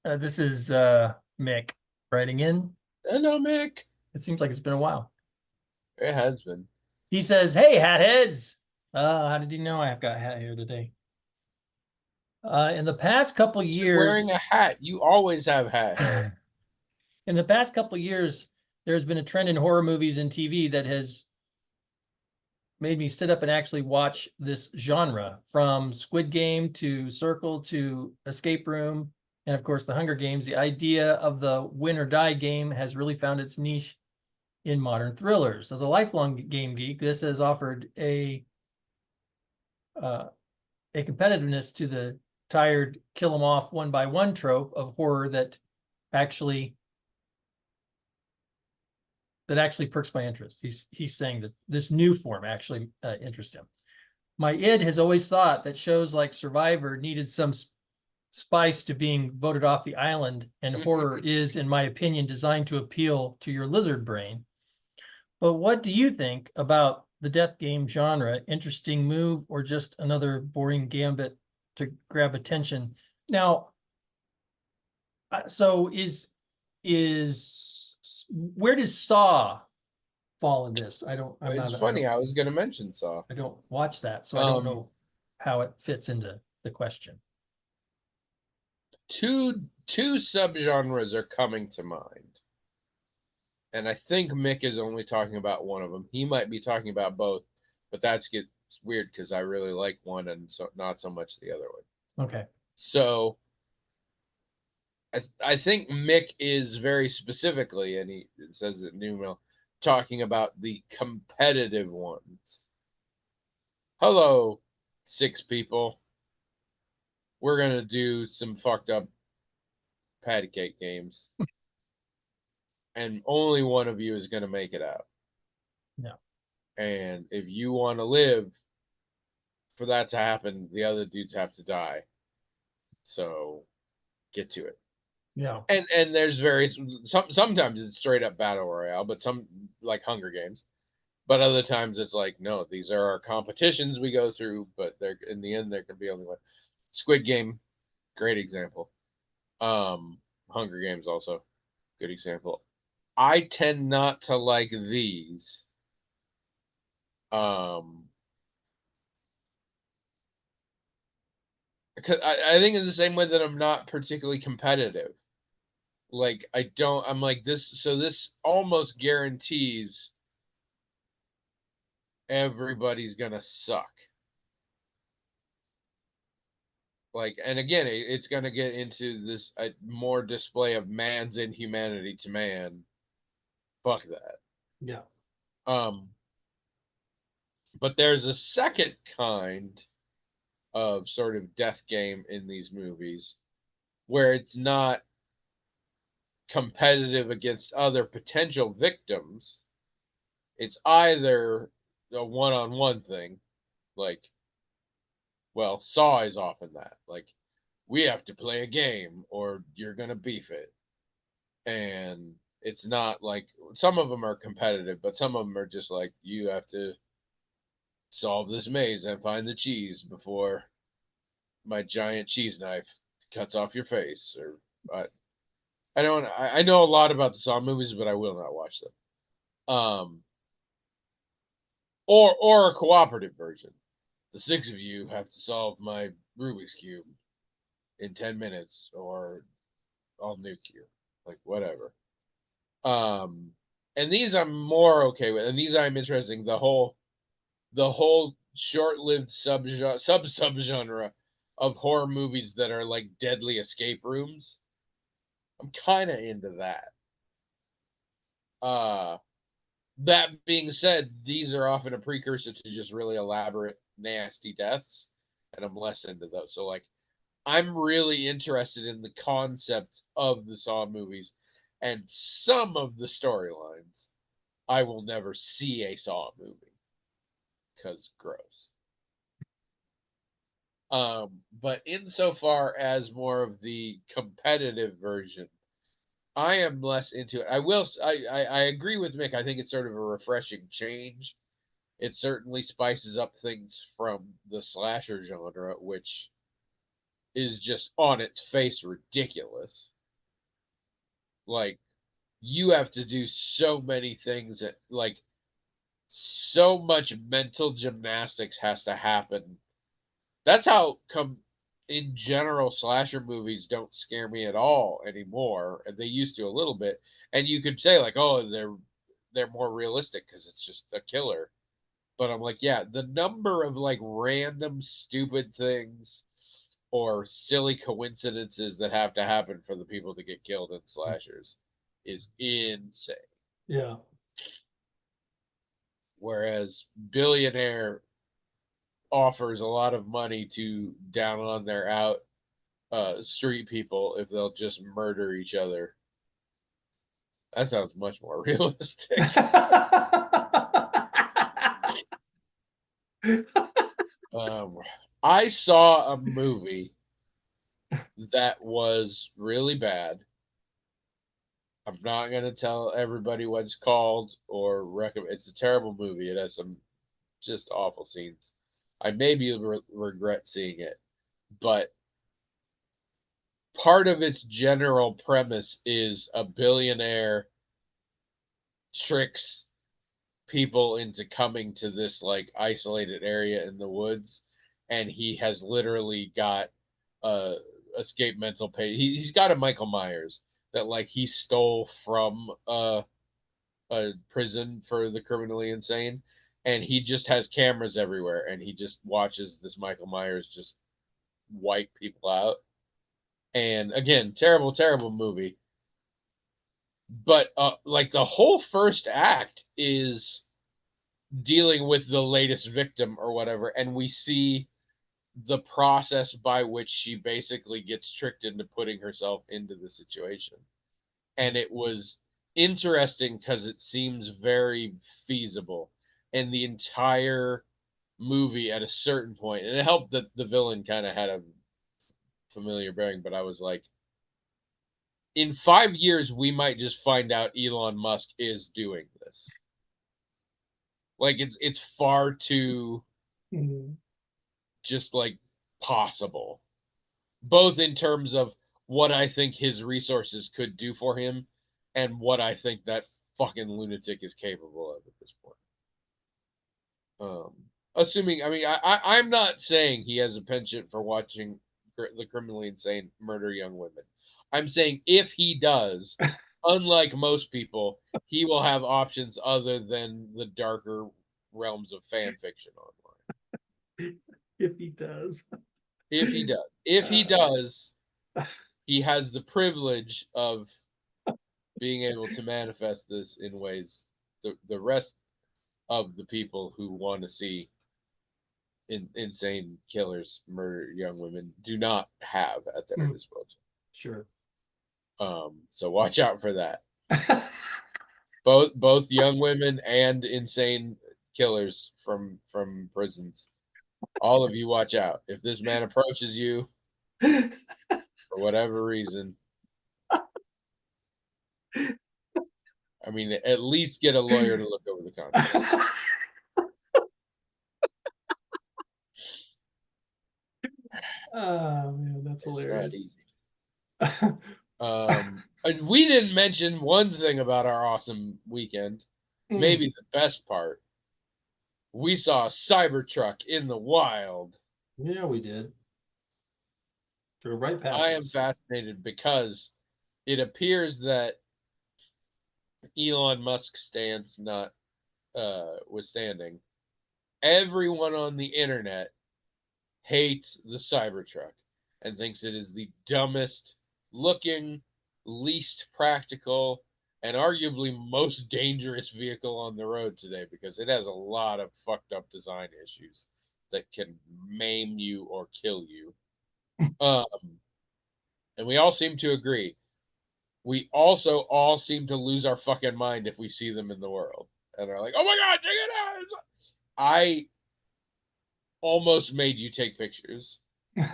This is Mick writing in. Hello, Mick. It seems like it's been a while. It has been. He says, "Hey, hat heads. How did you know I've got hat hair today? In the past couple You're wearing years, a hat. You always have hat hair. in the past couple years, there's been a trend in horror movies and TV that has made me sit up and actually watch this genre, from Squid Game to Circle to Escape Room, and of course the Hunger Games. The idea of the win or die game has really found its niche in modern thrillers. As a lifelong game geek, this has offered a competitiveness to the tired kill them off one by one trope of horror that actually perks my interest. He's saying that this new form actually interests him. My id has always thought that shows like Survivor needed some spice to being voted off the island, and horror is, in my opinion, designed to appeal to your lizard brain. But what do you think about the death game genre? Interesting move, or just another boring gambit to grab attention? Now, so where does Saw fall in this? It's funny. I was going to mention Saw. I don't watch that, so I don't know how it fits into the question. Two subgenres are coming to mind. And I think Mick is only talking about one of them. He might be talking about both, but gets weird because I really like one and so not so much the other one. Okay. So I think Mick is very specifically, and he says it in email, talking about the competitive ones. Hello, 6 people. We're gonna do some fucked up patty cake games, and only one of you is gonna make it out. Yeah. And if you want to live, for that to happen, the other dudes have to die. So get to it. Yeah. And there's various sometimes it's straight up battle royale, but some like Hunger Games. But other times it's like, no, these are our competitions we go through, but they're in the end there can be only one. Squid Game, great example. Hunger Games also, good example. I tend not to like these. Because I think in the same way that I'm not particularly competitive. Like I'm like this, so this almost guarantees everybody's gonna suck. Like, and again, it's gonna get into this more display of man's inhumanity to man. Fuck that. Yeah. But there's a second kind of sort of death game in these movies where it's not competitive against other potential victims. It's either a one-on-one thing, like, well, Saw is often that. Like, we have to play a game or you're going to beef it. And it's not like some of them are competitive, but some of them are just like, you have to solve this maze and find the cheese before my giant cheese knife cuts off your face, or I don't. I know a lot about the Saw movies, but I will not watch them. Or a cooperative version. The six of you have to solve my Rubik's cube in 10 minutes, or I'll nuke you. Like whatever. And these I'm more okay with, and these I'm interested in. The whole short-lived subgenre of horror movies that are like deadly escape rooms. I'm kind of into that. That being said, these are often a precursor to just really elaborate, nasty deaths, and I'm less into those. So, like, I'm really interested in the concept of the Saw movies and some of the storylines. I will never see a Saw movie because gross. But insofar as more of the competitive version, I am less into it. I agree with Mick. I think it's sort of a refreshing change. It certainly spices up things from the slasher genre, which is just on its face ridiculous. Like, you have to do so many things that, like, so much mental gymnastics has to happen. That's how come in general slasher movies don't scare me at all anymore, and they used to a little bit. And you could say like, oh, they're more realistic because it's just a killer. But I'm like, yeah, the number of like random stupid things or silly coincidences that have to happen for the people to get killed in slashers is insane. Yeah. Whereas Billionaire offers a lot of money to down on their out street people if they'll just murder each other. That sounds much more realistic. I saw a movie that was really bad. I'm not gonna tell everybody what it's called or recommend. It's a terrible movie. It has some just awful scenes. I maybe regret seeing it, but part of its general premise is a billionaire tricks people into coming to this like isolated area in the woods, and he has literally got a escape mental page. He's got a Michael Myers that like he stole from a prison for the criminally insane, and he just has cameras everywhere, and he just watches this Michael Myers just wipe people out. And again, terrible, terrible movie. But like the whole first act is dealing with the latest victim or whatever, and we see the process by which she basically gets tricked into putting herself into the situation. And it was interesting because it seems very feasible. And the entire movie at a certain point, and it helped that the villain kind of had a familiar bearing, but I was like, in 5 years, we might just find out Elon Musk is doing this. Like it's far too just like possible, both in terms of what I think his resources could do for him and what I think that fucking lunatic is capable of at this point. Assuming, I mean, I'm not saying he has a penchant for watching the criminally insane murder young women. I'm saying if he does, unlike most people, he will have options other than the darker realms of fan fiction online. If he does. If he does. If he does, he has the privilege of being able to manifest this in ways the rest of the people who want to see insane killers murder young women do not have at their disposal. Sure. So watch out for that. Both young women and insane killers from prisons. All of you watch out. If this man approaches you for whatever reason, I mean, at least get a lawyer to look over the contract. Oh man, that's It's not hilarious. easy. And we didn't mention one thing about our awesome weekend. Mm, Maybe the best part. We saw a Cybertruck in the wild. yeah, we did. Drove right past I am us. fascinated because it appears that Elon Musk's stance not withstanding, everyone on the internet hates the Cybertruck and thinks it is the dumbest looking, least practical, and arguably most dangerous vehicle on the road today because it has a lot of fucked up design issues that can maim you or kill you. Um, and we all seem to agree. We also all seem to lose our fucking mind if we see them in the world and are like, "Oh my god, check it out!" I almost made you take pictures. Like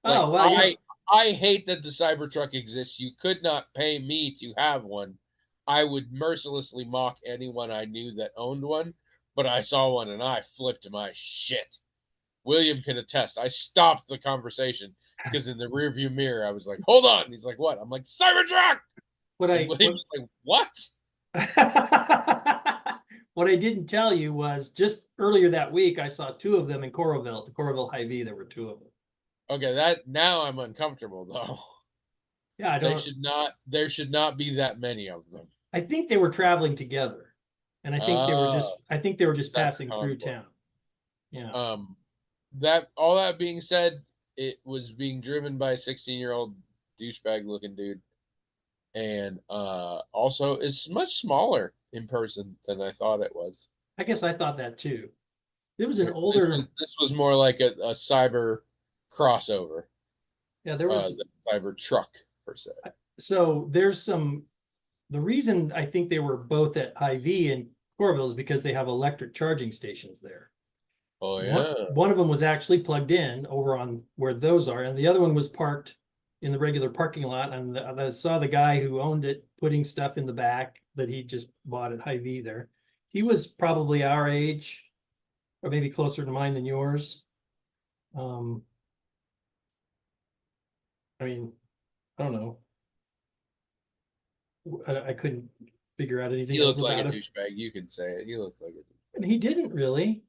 Oh well, you know. I hate that the Cybertruck exists. You could not pay me to have one. I would mercilessly mock anyone I knew that owned one, but I saw one and I flipped my shit. William can attest. I stopped the conversation because in the rearview mirror I was like, "Hold on." He's like, "What?" I'm like, "Cybertruck." What And I what William's like, "What?" what I didn't tell you was just earlier that week I saw two of them in Coralville, at the Coralville Hy-Vee. There were two of them. Okay, that now I'm uncomfortable though. Yeah, I don't. There should not be that many of them. I think they were traveling together, and I think they were Oh, just. I think they were just that's passing a through convoy. town. Yeah. Um, that all that being said, it was being driven by a 16-year-old douchebag looking dude, and also is much smaller in person than I thought it was. I guess I thought that too. There was an This older. was this was more like a cyber crossover Yeah, there was. than cyber truck per se. So there's some. The reason I think they were both at Hy-Vee and Coralville is because they have electric charging stations there. Oh One yeah. one of them was actually plugged in over on where those are, and the other one was parked in the regular parking lot. And I saw the guy who owned it putting stuff in the back that he just bought at Hy-Vee there. He was probably our age, or maybe closer to mine than yours. Um, I mean, I don't know. I couldn't figure out anything He else looked like a about him, douchebag. You can say it. He looked like a and douchebag. he didn't really.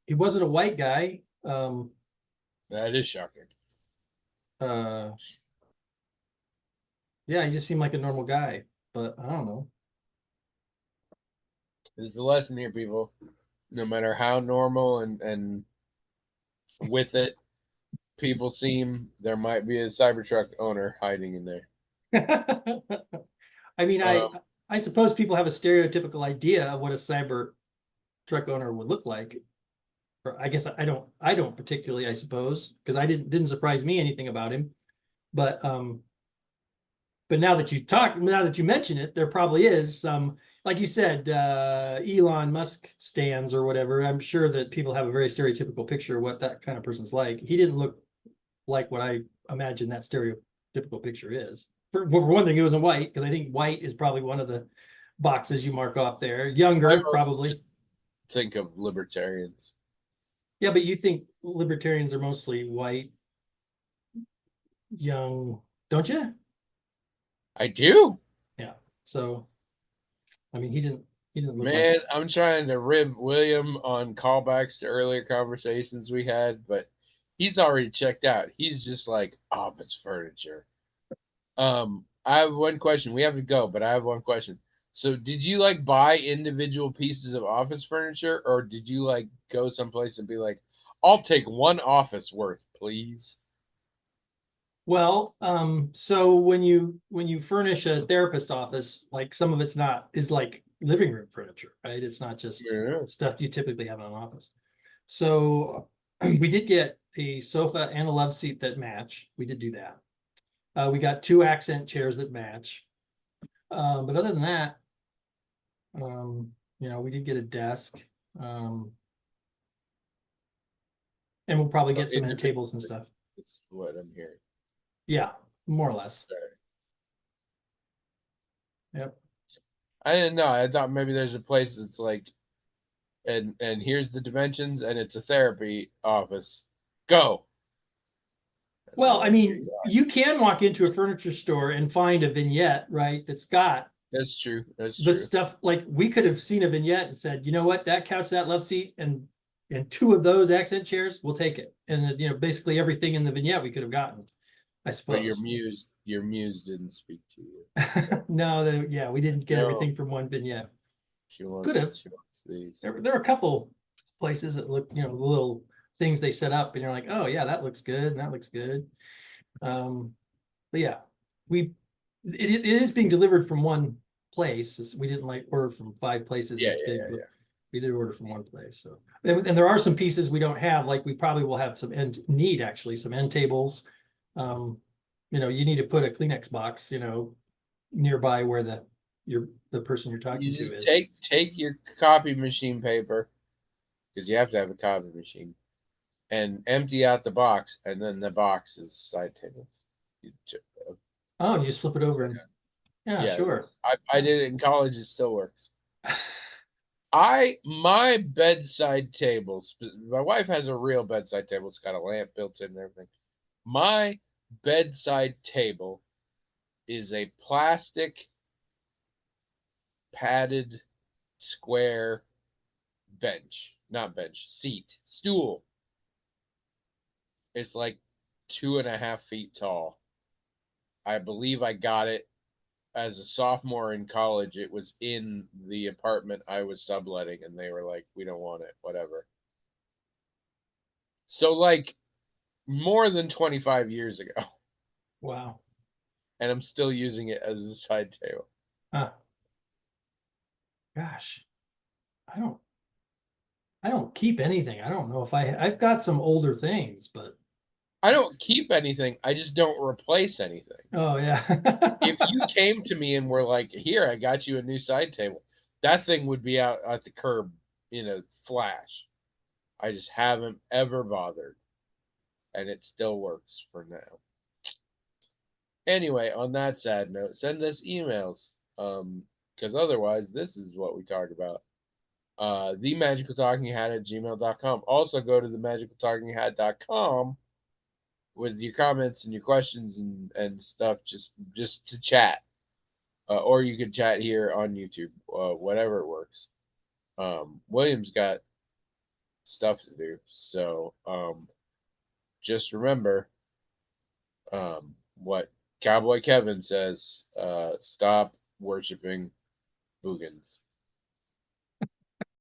He wasn't a white guy. That is shocking. Uh, yeah, he just seemed like a normal guy, but I don't know. There's a lesson here, people. No matter how normal and with it people seem, there might be a Cybertruck owner hiding in there. I mean, I Um, I suppose people have a stereotypical idea of what a cyber truck owner would look like. Or I guess I don't particularly, I suppose, because I didn't surprise me anything about him. But but now that you mention it, there probably is some, like you said, Elon Musk stands or whatever. I'm sure that people have a very stereotypical picture of what that kind of person's like. He didn't look like what I imagine that stereotypical picture is. For one thing, he wasn't white, because I think white is probably one of the boxes you mark off there. I Younger, mostly probably. just think of libertarians. Yeah, but you think libertarians are mostly white, young, don't you? I do. Yeah. So, I mean, he didn't look like. Man, I'm trying to rib William on callbacks to earlier conversations we had, but he's already checked out. He's just like office furniture. I have one question. We have to go, but I have one question. So, did you like buy individual pieces of office furniture, or did you like go someplace and be like, "I'll take one office worth, please"? Well, so when you furnish a therapist office, like some of it's not is like living room furniture, right? It's not just Yeah. stuff you typically have in an office. So we did get a sofa and a love seat that match. We did do that. We got two accent chairs that match. But other than that, we did get a desk. Um, and we'll probably So get some end individual tables and stuff. is what I'm hearing. Yeah, more or less. Sorry. Yep. I didn't know. I thought maybe there's a place that's like, and here's the dimensions, and it's a therapy office, Go. Well, I mean, you can walk into a furniture store and find a vignette, right? That's got That's true. That's the true. stuff, like we could have seen a vignette and said, you know what, that couch, that love seat, and two of those accent chairs, we'll take it. And basically everything in the vignette we could have gotten, I But your suppose. muse didn't speak to you. No, yeah, we didn't get No. everything from one vignette. She Could have. wants these. There are a couple places that look, the little things they set up, and you're like, oh yeah, that looks good, and that looks good. But yeah, it is being delivered from one place. We didn't like order from 5 places. Yeah, Instead, yeah. we did order from one place. So, and there are some pieces we don't have. Like we probably will have some need actually some end tables. You need to put a Kleenex box, nearby where the person you're talking You to just is. take your copy machine paper, because you have to have a copy machine, and empty out the box, and then the box is side table. Oh, you just flip it over. And, yeah, sure. I did it in college. It still works. My bedside table. My wife has a real bedside table. It's got a lamp built in and everything. My bedside table is a plastic padded square stool. It's like 2.5 feet tall. I believe I got it as a sophomore in college. It was in the apartment I was subletting, and they were like, we don't want it, whatever. So, like, more than 25 years ago. Wow. And I'm still using it as a side table. Huh. Gosh, I don't keep anything. I don't know if I've got some older things, but I don't keep anything. I just don't replace anything. oh yeah. If you came to me and were like, here, I got you a new side table, that thing would be out at the curb, flash. I just haven't ever bothered. And it still works for now. Anyway, on that sad note, send us emails. Because otherwise, this is what we talk about. TheMagicalTalkingHat@gmail.com. Also, go to TheMagicalTalkingHat.com with your comments and your questions and stuff, just to chat. Or you can chat here on YouTube, whatever works. William's got stuff to do, so just remember what Cowboy Kevin says: stop worshiping Boogans.